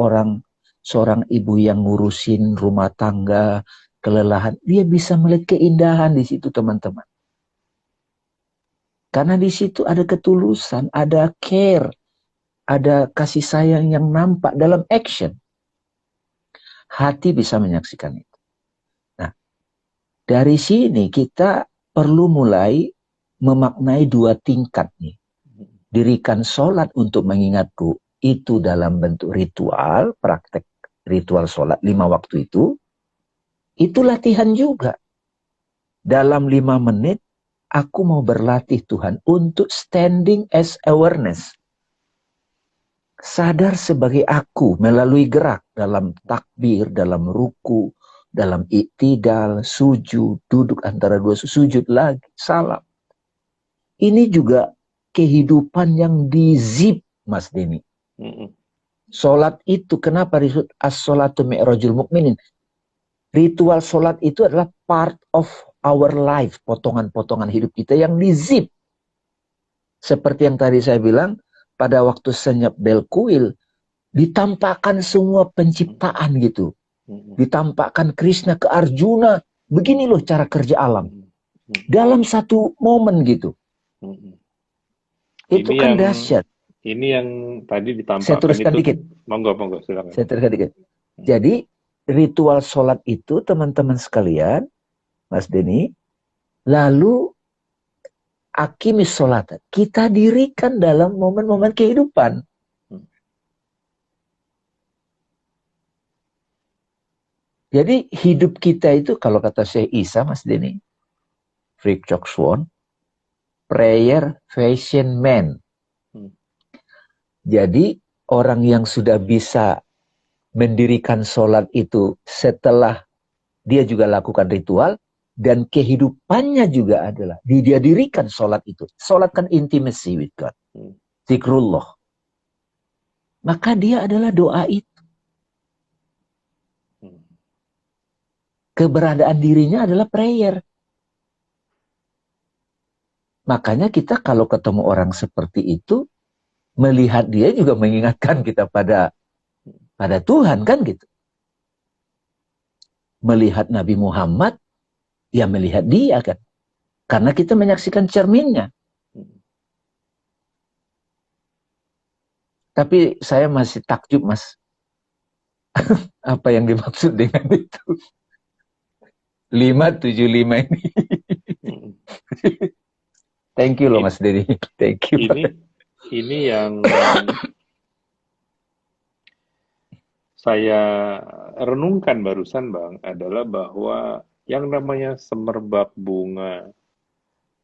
seorang ibu yang ngurusin rumah tangga, kelelahan. Dia bisa melihat keindahan di situ teman-teman. Karena di situ ada ketulusan, ada care, ada kasih sayang yang nampak dalam action. Hati bisa menyaksikan itu. Nah, dari sini kita perlu mulai memaknai dua tingkat nih. Dirikan sholat untuk mengingatku itu dalam bentuk ritual, praktek ritual sholat 5 waktu itu latihan juga. Dalam 5 menit, aku mau berlatih Tuhan untuk standing as awareness. Sadar sebagai aku melalui gerak dalam takbir, dalam ruku, dalam iktidal, sujud, duduk antara dua sujud lagi, salam. Ini juga kehidupan yang di-zip, Mas Denny. Sholat itu, kenapa disebut as-sholatu mi'rajul mu'minin? Ritual sholat itu adalah part of our life, potongan-potongan hidup kita yang di-zip. Seperti yang tadi saya bilang, pada waktu senyap Belkuil, ditampakkan semua penciptaan gitu. Ditampakkan Krishna ke Arjuna, begini loh cara kerja alam. Dalam satu momen gitu. Itu Ini kan yang dahsyat. ini yang tadi Saya ditampakkan teruskan itu. dikit. Monggo silakan. Saya teruskan dikit. Jadi ritual sholat itu teman-teman sekalian, Mas Denny, lalu akimis sholat. Kita dirikan dalam momen-momen kehidupan. Jadi hidup kita itu kalau kata Syekh Isa, Mas Denny, Freak Chok Swon, prayer fashion man. Jadi orang yang sudah bisa mendirikan sholat itu setelah dia juga lakukan ritual, dan kehidupannya juga adalah dia dirikan sholat itu. Sholat kan intimacy with God. Zikrullah. Maka dia adalah doa itu. Keberadaan dirinya adalah prayer. Makanya kita kalau ketemu orang seperti itu, melihat dia juga mengingatkan kita pada Tuhan kan gitu. Melihat Nabi Muhammad, ya melihat dia kan. Karena kita menyaksikan cerminnya. Tapi saya masih takjub, Mas. Apa yang dimaksud dengan itu? 575 ini. Thank you loh Mas Dedi. Thank you. Ini yang saya renungkan barusan Bang, adalah bahwa yang namanya semerbak bunga,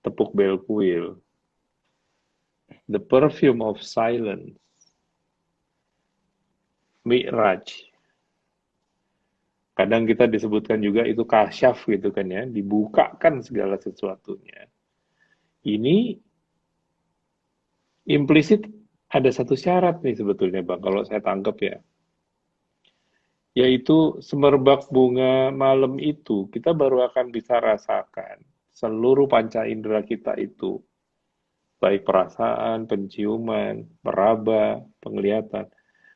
tepuk belkuil, the perfume of silence, mi'raj. Kadang kita disebutkan juga itu kasyaf gitu kan ya, dibukakan segala sesuatunya. Ini implisit ada satu syarat nih sebetulnya Bang, kalau saya tangkap ya. Yaitu semerbak bunga malam itu, kita baru akan bisa rasakan seluruh panca indera kita itu. Baik perasaan, penciuman, meraba, penglihatan.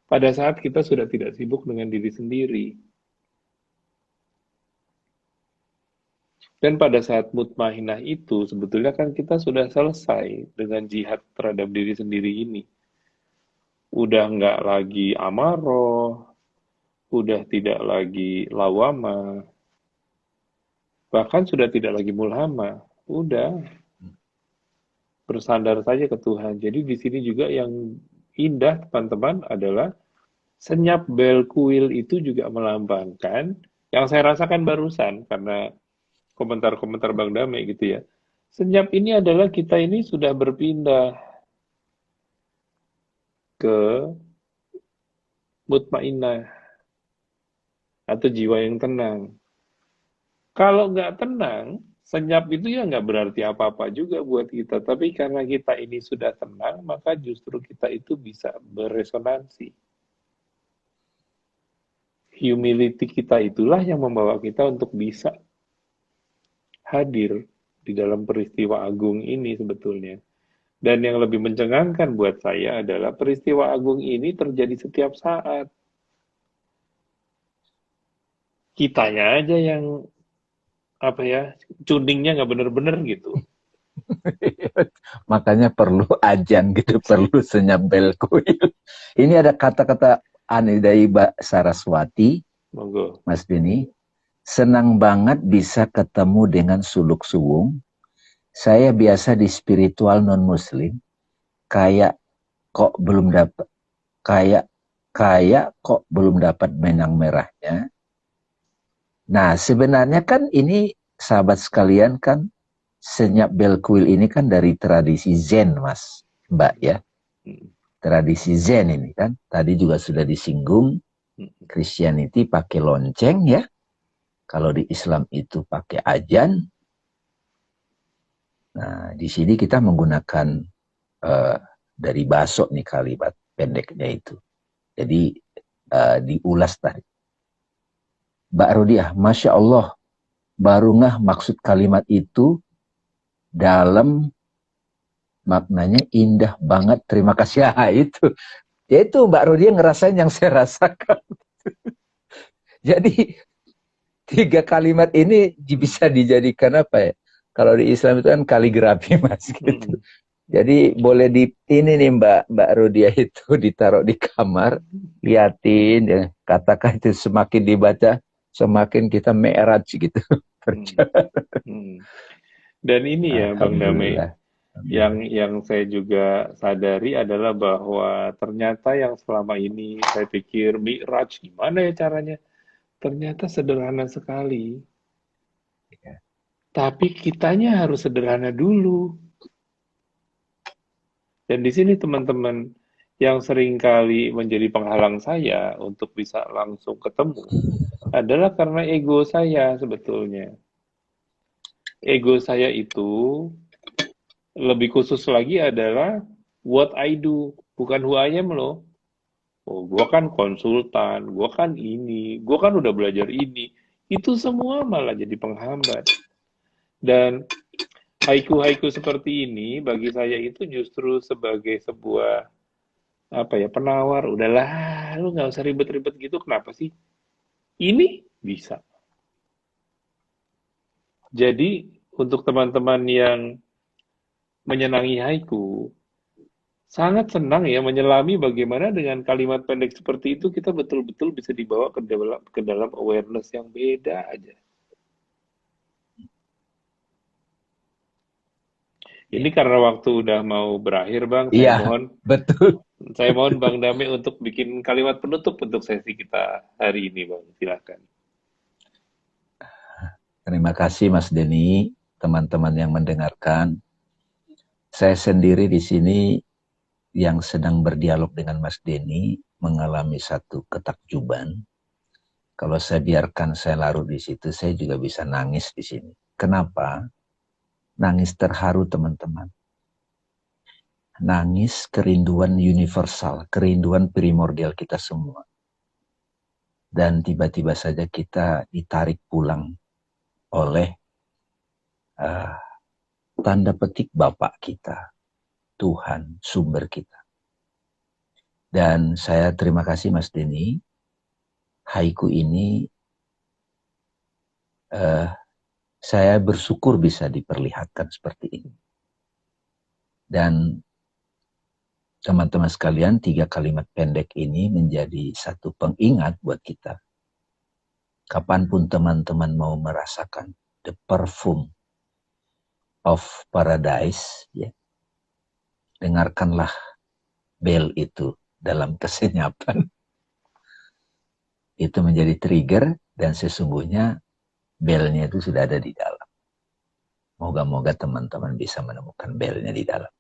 Pada saat kita sudah tidak sibuk dengan diri sendiri. Dan pada saat mutmainah itu, sebetulnya kan kita sudah selesai dengan jihad terhadap diri sendiri ini. Udah nggak lagi amaroh, udah tidak lagi lawama, bahkan sudah tidak lagi mulhama. Udah bersandar saja ke Tuhan. Jadi di sini juga yang indah teman-teman adalah senyap bel kuil itu juga melambangkan yang saya rasakan barusan karena komentar-komentar Bang Dame gitu ya. Senyap ini adalah kita ini sudah berpindah ke mutmainah atau jiwa yang tenang. Kalau nggak tenang, senyap itu ya nggak berarti apa-apa juga buat kita. Tapi karena kita ini sudah tenang, maka justru kita itu bisa beresonansi. Humility kita itulah yang membawa kita untuk bisa hadir di dalam peristiwa agung ini sebetulnya. Dan yang lebih mencengangkan buat saya adalah peristiwa agung ini terjadi setiap saat. Kitanya aja yang tuningnya nggak bener-bener gitu. Makanya perlu ajan gitu, perlu senyap bel kuil. Ini ada kata-kata aneh dari Mbak Saraswati, Monggo. Mas Denny. Senang banget bisa ketemu dengan suluk suwung. Saya biasa di spiritual non muslim, kayak kok belum dapat kayak kayak kok belum dapat benang merahnya. Nah, sebenarnya kan ini sahabat sekalian kan senyap bel kuil ini kan dari tradisi Zen, Mas, Mbak ya. Mm, Tradisi Zen ini kan. Tadi juga sudah disinggung, mm, Christianity pakai lonceng ya. Kalau di Islam itu pakai ajan. Nah, di sini kita menggunakan uh, dari basok nih kalimat pendeknya itu. Jadi diulas tadi. Mbak Rodiah, Masya Allah, baru ngah maksud kalimat itu dalam maknanya indah banget. Terima kasih. Ya, itu. Ya itu Mbak Rodiah ngerasain yang saya rasakan. Jadi 3 kalimat ini bisa dijadikan apa ya? Kalau di Islam itu kan kaligrafi Mas gitu. mm, Jadi boleh di ini nih Mbak Rodia itu ditaruh di kamar, liatin ya, katakan itu semakin dibaca semakin kita mi'raj gitu. mm, mm. Dan ini ya Bang Dame, Alhamdulillah. yang saya juga sadari adalah bahwa ternyata yang selama ini saya pikir Mi'raj gimana ya caranya? Ternyata sederhana sekali. Tapi kitanya harus sederhana dulu. Dan di sini teman-teman yang seringkali menjadi penghalang saya untuk bisa langsung ketemu adalah karena ego saya sebetulnya. Ego saya itu lebih khusus lagi adalah what I do, bukan who I am loh. Oh, gua kan konsultan, gua kan ini, gua kan udah belajar ini. Itu semua malah jadi penghambat. Dan haiku-haiku seperti ini bagi saya itu justru sebagai sebuah apa ya penawar. Udahlah, lu nggak usah ribet-ribet gitu. Kenapa sih? Ini bisa. Jadi untuk teman-teman yang menyenangi haiku, sangat senang ya menyelami bagaimana dengan kalimat pendek seperti itu kita betul-betul bisa dibawa ke dalam awareness yang beda aja. Ini karena waktu udah mau berakhir, Bang. Saya Iya, mohon, betul. saya mohon Bang Dame untuk bikin kalimat penutup untuk sesi kita hari ini, Bang. Silakan. Terima kasih Mas Denny, teman-teman yang mendengarkan. Saya sendiri di sini yang sedang berdialog dengan Mas Denny mengalami satu ketakjuban. Kalau saya biarkan saya larut di situ, saya juga bisa nangis di sini. Kenapa? Nangis terharu teman-teman. Nangis kerinduan universal, kerinduan primordial kita semua. Dan tiba-tiba saja kita ditarik pulang oleh uh, tanda petik Bapak kita, Tuhan, sumber kita. Dan saya terima kasih Mas Denny, haiku ini saya bersyukur bisa diperlihatkan seperti ini. Dan teman-teman sekalian, 3 kalimat pendek ini menjadi satu pengingat buat kita. Kapanpun teman-teman mau merasakan the perfume of paradise, ya, dengarkanlah bel itu dalam kesenyapan. Itu menjadi trigger dan sesungguhnya belnya itu sudah ada di dalam. Moga-moga teman-teman bisa menemukan belnya di dalam.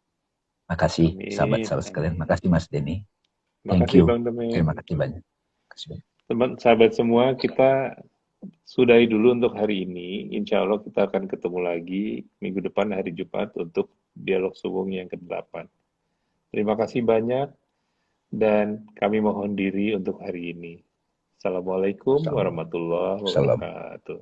Makasih Amin, sahabat-sahabat sekalian. amin. Makasih Mas Denny. Thank Makasih you. Bang Dame. Terima kasih banyak. Makasih banyak. Teman sahabat semua, kita sudahi dulu untuk hari ini. Insya Allah kita akan ketemu lagi minggu depan hari Jumat untuk dialog suwung yang ke-8. Terima kasih banyak dan kami mohon diri untuk hari ini. Assalamualaikum Salam. warahmatullahi Salam. wabarakatuh.